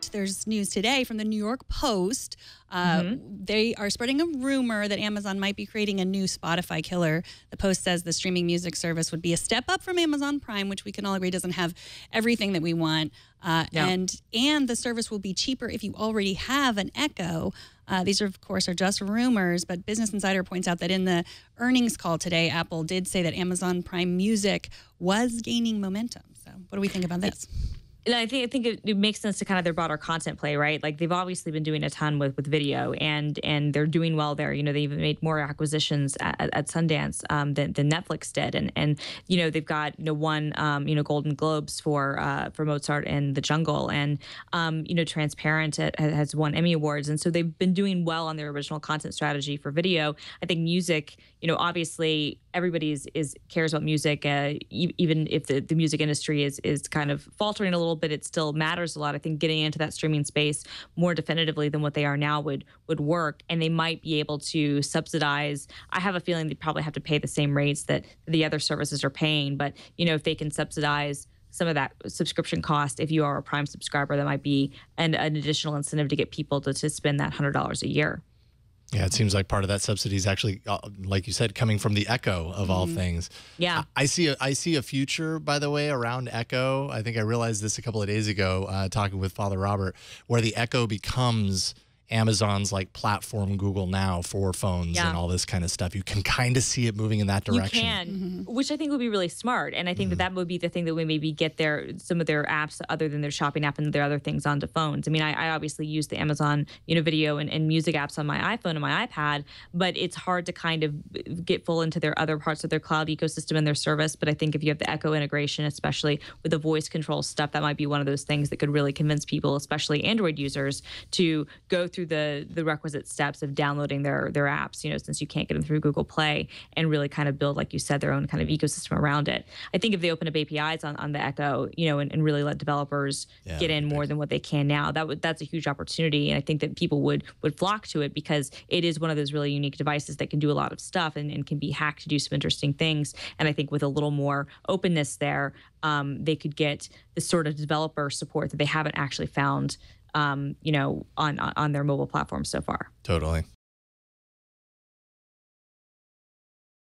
But there's news today from the New York Post. They are spreading a rumor that Amazon might be creating a new Spotify killer. The Post says the streaming music service would be a step up from Amazon Prime, which we can all agree doesn't have everything that we want. And the service will be cheaper if you already have an Echo. These, of course, are just rumors, but Business Insider points out that in the earnings call today, Apple did say that Amazon Prime Music was gaining momentum. So what do we think about this? I think it makes sense to kind of their broader content play, right? Like they've obviously been doing a ton with video, and they're doing well there. You know, they even made more acquisitions at Sundance than Netflix did, and you know they've got won Golden Globes for Mozart and The Jungle, and Transparent has won Emmy Awards, and so they've been doing well on their original content strategy for video. I think music, obviously everybody cares about music, even if the music industry is kind of faltering a little bit, it still matters a lot. I think getting into that streaming space more definitively than what they are now would work, and they might be able to subsidize. I have a feeling they probably have to pay the same rates that the other services are paying, but if they can subsidize some of that subscription cost, if you are a Prime subscriber, that might be an additional incentive to get people to spend that $100 a year. Yeah, it seems like part of that subsidy is actually, like you said, coming from the Echo of all things. Yeah, I see a future, by the way, around Echo. I think I realized this a couple of days ago, talking with Father Robert, where the Echo becomes Amazon's like platform Google Now for phones and all this kind of stuff. You can kind of see it moving in that direction. You can, which I think would be really smart. And I think that would be the thing that would maybe get some of their apps other than their shopping app and their other things onto phones. I mean, I obviously use the Amazon, video and music apps on my iPhone and my iPad, but it's hard to kind of get full into their other parts of their cloud ecosystem and their service. But I think if you have the Echo integration, especially with the voice control stuff, that might be one of those things that could really convince people, especially Android users, to go through the requisite steps of downloading their apps, since you can't get them through Google Play, and really kind of build, like you said, their own kind of ecosystem around it. I think if they open up APIs on the Echo, and really let developers get in more than what they can now, that's a huge opportunity. And I think that people would flock to it because it is one of those really unique devices that can do a lot of stuff and can be hacked to do some interesting things. And I think with a little more openness there, they could get the sort of developer support that they haven't actually found on their mobile platforms so far. Totally.